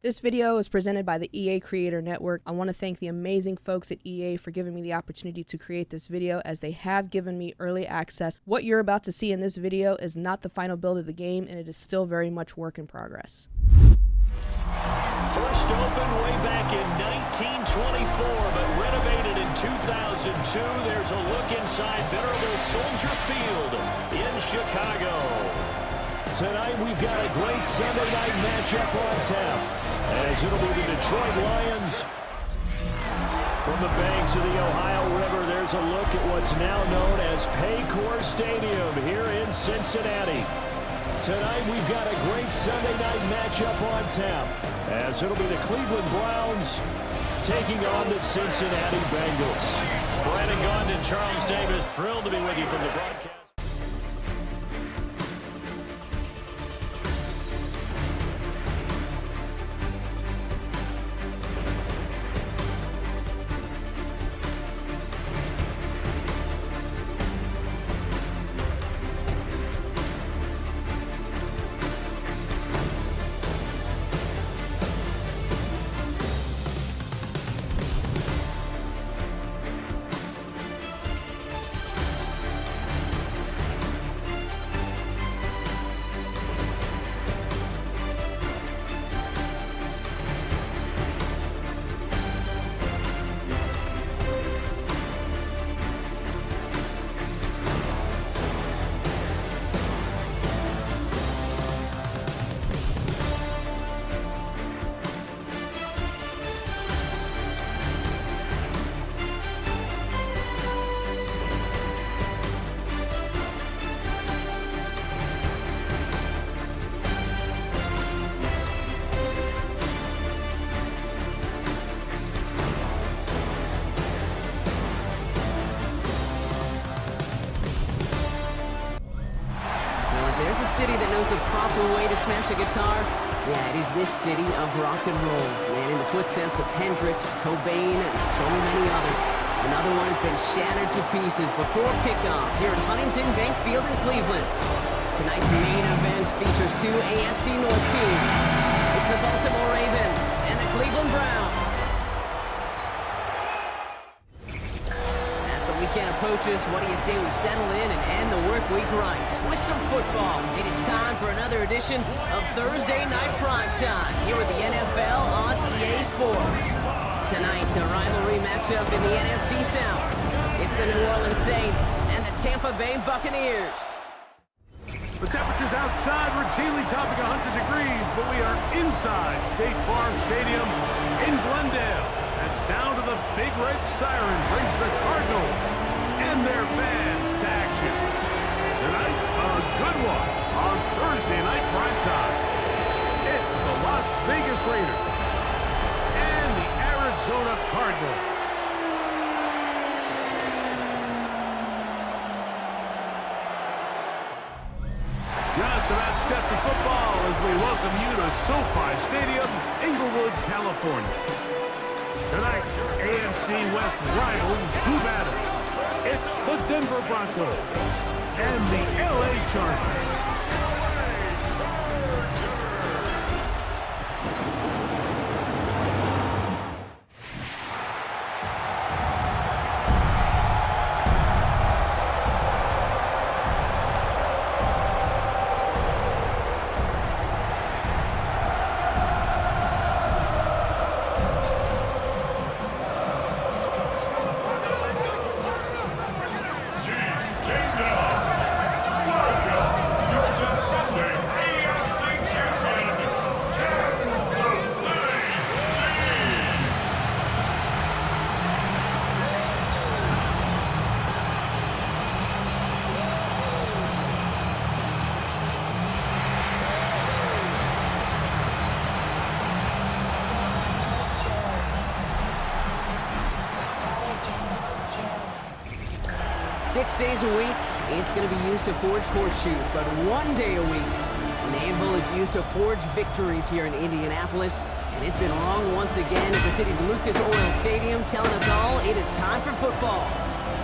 This video is presented by the EA Creator Network. I want to thank the amazing folks at EA for giving me the opportunity to create this video, as they have given me early access. What you're about to see in this video is not the final build of the game, and it is still very much work in progress. First opened way back in 1924, but renovated in 2002. There's a look inside venerable Soldier Field in Chicago. Tonight we've got a great Sunday night matchup on tap, as it'll be the Detroit Lions. From the banks of the Ohio River, there's a look at what's now known as Paycor Stadium here in Cincinnati. Tonight we've got a great Sunday night matchup on tap, as it'll be the Cleveland Browns taking on the Cincinnati Bengals. Brandon Gaughan, Charles Davis, thrilled to be with you from the broadcast. There's a city that knows the proper way to smash a guitar. Yeah, it is this city of rock and roll. Man, in the footsteps of Hendrix, Cobain, and so many others. Another one has been shattered to pieces before kickoff here at Huntington Bank Field in Cleveland. Tonight's main event features two AFC North teams. It's the Baltimore Ravens and the Cleveland Browns. Weekend approaches, what do you say we settle in and end the work week right with some football? It is time for another edition of Thursday Night Primetime here with the NFL on EA Sports. Tonight's a rivalry matchup in the NFC South. It's the New Orleans Saints and the Tampa Bay Buccaneers. The temperature's outside routinely topping 100 degrees, but we are inside State Farm Stadium in Glendale. That sound of the big red siren brings the Cardinals and their fans to action. Tonight, a good one on Thursday Night Primetime. It's the Las Vegas Raiders and the Arizona Cardinals. Just about set for football as we welcome you to SoFi Stadium, Inglewood, California. Tonight, AFC West rivals do battle. It's the Denver Broncos and the LA Chargers. 6 days a week, it's going to be used to forge horseshoes, but 1 day a week, an anvil is used to forge victories here in Indianapolis, and it's been wrong once again at the city's Lucas Oil Stadium, telling us all it is time for football.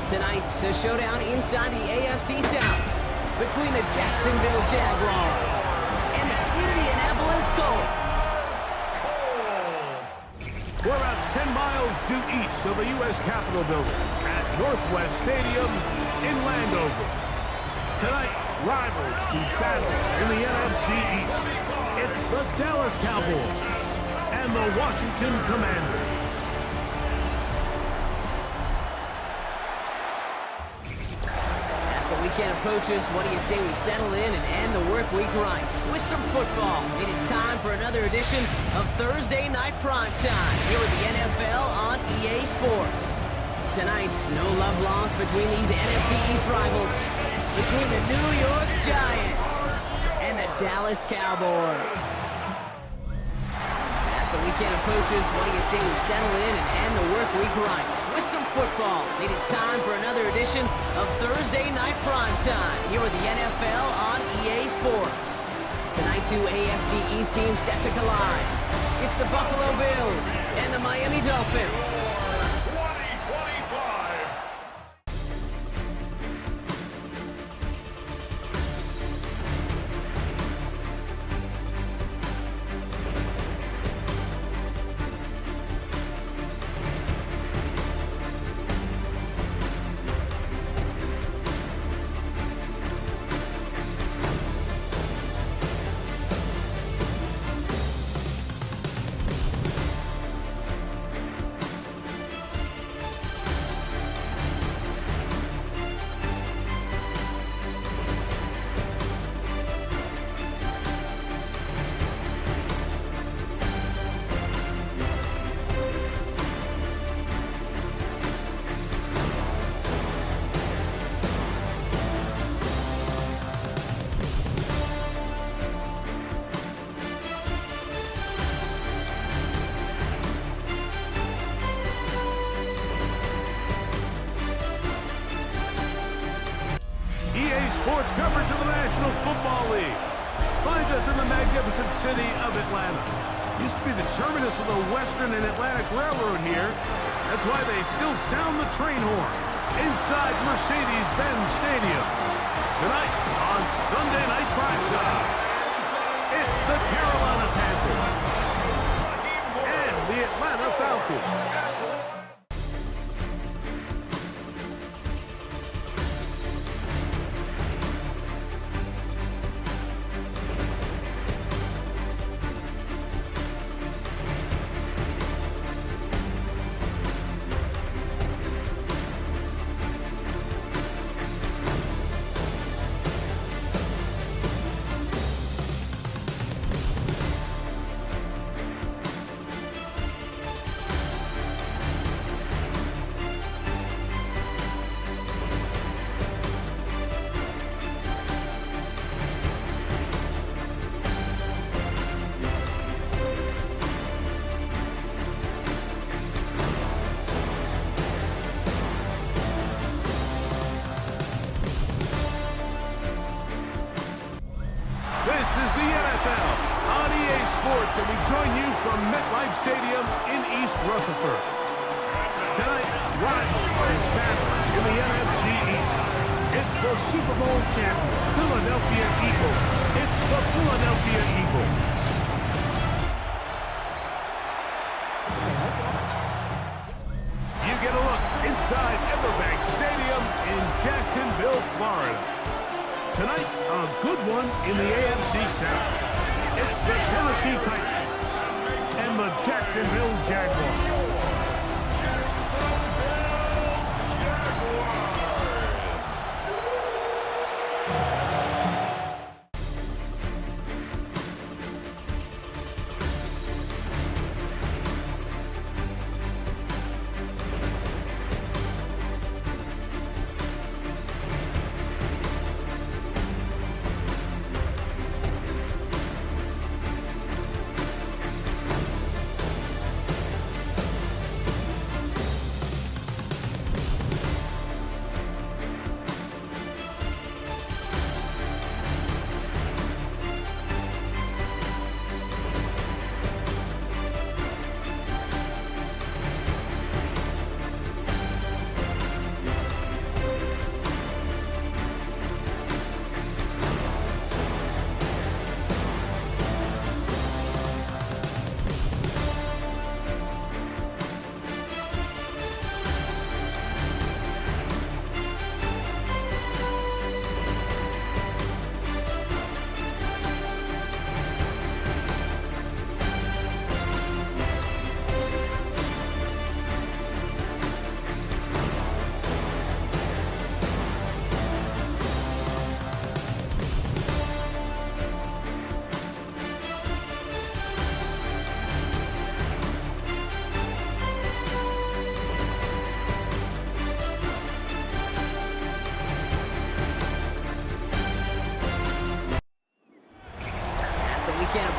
Tonight, a showdown inside the AFC South between the Jacksonville Jaguars and the Indianapolis Colts. We're about 10 miles due east of the U.S. Capitol building at Northwest Stadium in Landover. Tonight, rivals do battle in the NFC East. It's the Dallas Cowboys and the Washington Commanders. As the weekend approaches, what do you say we settle in and end the work week right with some football? It is time for another edition of Thursday Night Primetime here with the NFL on EA Sports. Tonight, no love lost between these NFC East rivals, between the New York Giants and the Dallas Cowboys. As the weekend approaches, what do you say we settle in and end the work week right with some football? It is time for another edition of Thursday Night Primetime here with the NFL on EA Sports. Tonight, two AFC East teams set to collide. It's the Buffalo Bills and the Miami Dolphins. Sports coverage of the National Football League finds us in the magnificent city of Atlanta. Used to be the terminus of the Western and Atlantic Railroad here. That's why they still sound the train horn inside Mercedes-Benz Stadium. Tonight on Sunday Night Primetime, it's the Carolina Panthers and the Atlanta Falcons. This is the NFL on EA Sports, and we join you from MetLife Stadium in East Rutherford. Tonight, rivals and battle in the NFC East. It's the Super Bowl champion, Philadelphia Eagles. It's the Philadelphia Eagles. You get a look inside Everbank Stadium in Jacksonville, Florida. Tonight, a good one in the AFC South. It's the Tennessee Titans and the Jacksonville Jaguars.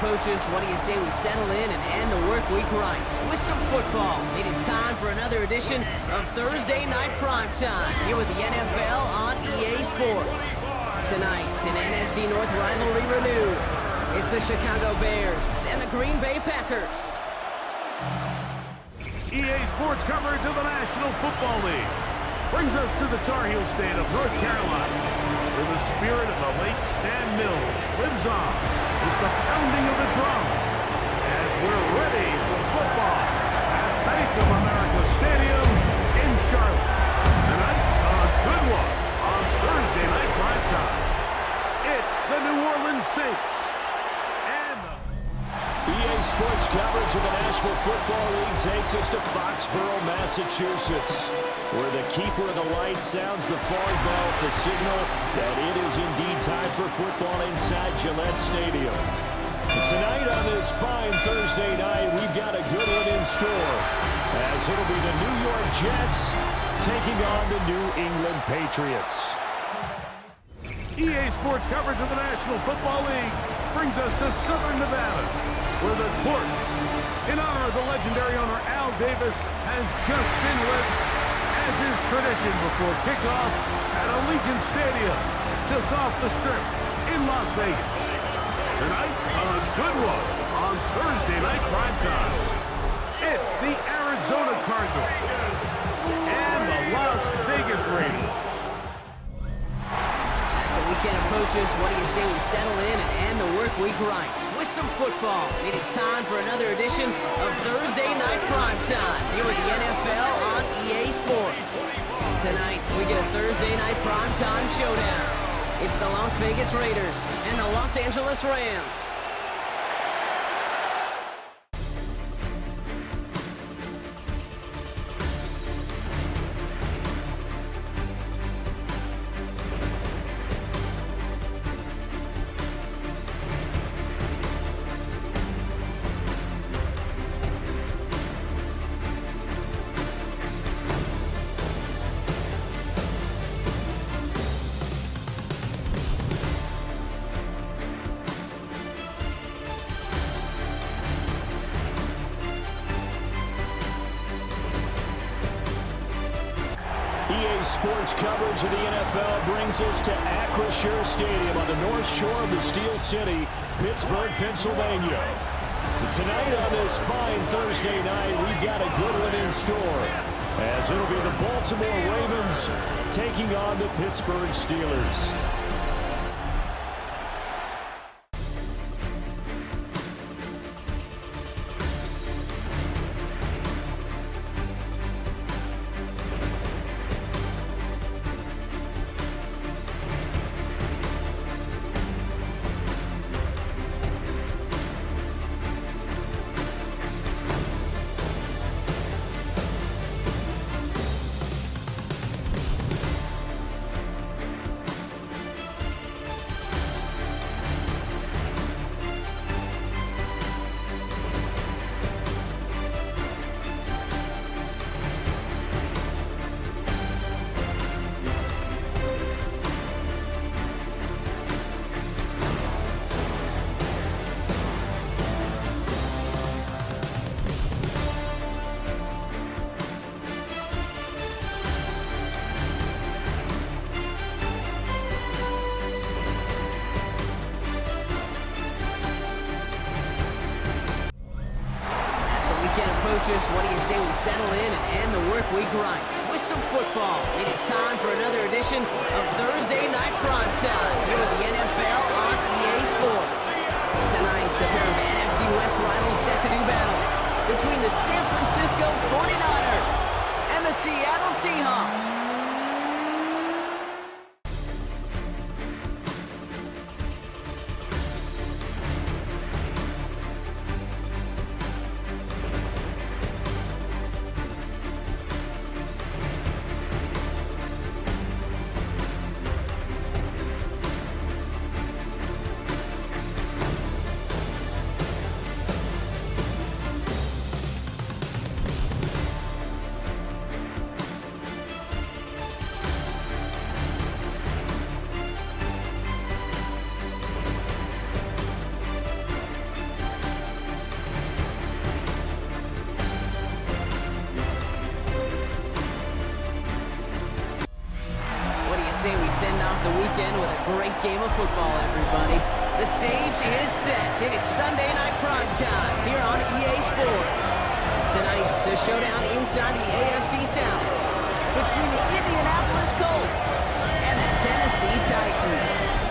coaches, what do you say we settle in and end the work week right with some football? It is time for another edition of Thursday Night Primetime here with the NFL on EA Sports. Tonight, an NFC North rivalry renewed. It's the Chicago Bears and the Green Bay Packers. EA Sports coverage of the National Football League brings us to the Tar Heel state of North Carolina, where the spirit of the late Sam Mills lives on with the pounding of the drum as we're ready for football at Bank of America Stadium in Charlotte. Tonight, a good one on Thursday Night Primetime. It's the New Orleans Saints and the EA Sports coverage of the National Football League takes us to Foxborough, Massachusetts, where the keeper of the light sounds the fog bell to signal that it is indeed time for football inside Gillette Stadium. Tonight on this fine Thursday night, we've got a good one in store, as it'll be the New York Jets taking on the New England Patriots. EA Sports coverage of the National Football League brings us to Southern Nevada, where the torch, in honor of the legendary owner Al Davis, has just been lit, as is tradition before kickoff at Allegiant Stadium, just off the Strip in Las Vegas. Tonight, a good one on Thursday Night Primetime. It's the Arizona Cardinals and the Las Vegas Raiders. Weekend approaches, what do you say we settle in and end the work week right with some football? It is time for another edition of Thursday Night Primetime here with the NFL on EA Sports. Tonight, we get a Thursday Night Primetime showdown. It's the Las Vegas Raiders and the Los Angeles Rams. EA Sports coverage of the NFL brings us to Acrisure Stadium on the north shore of the Steel City, Pittsburgh, Pennsylvania. Tonight on this fine Thursday night, we've got a good one in store, as it'll be the Baltimore Ravens taking on the Pittsburgh Steelers. Approaches, what do you say we settle in and end the work week right with some football? It is time for another edition of Thursday Night Primetime here with the NFL on EA Sports. Tonight, a pair of NFC West rivals set to do battle between the San Francisco 49ers and the Seattle Seahawks. say we send off the weekend with a great game of football, everybody. The stage is set. It is Sunday night prime time here on EA Sports. Tonight's a showdown inside the AFC South between the Indianapolis Colts and the Tennessee Titans.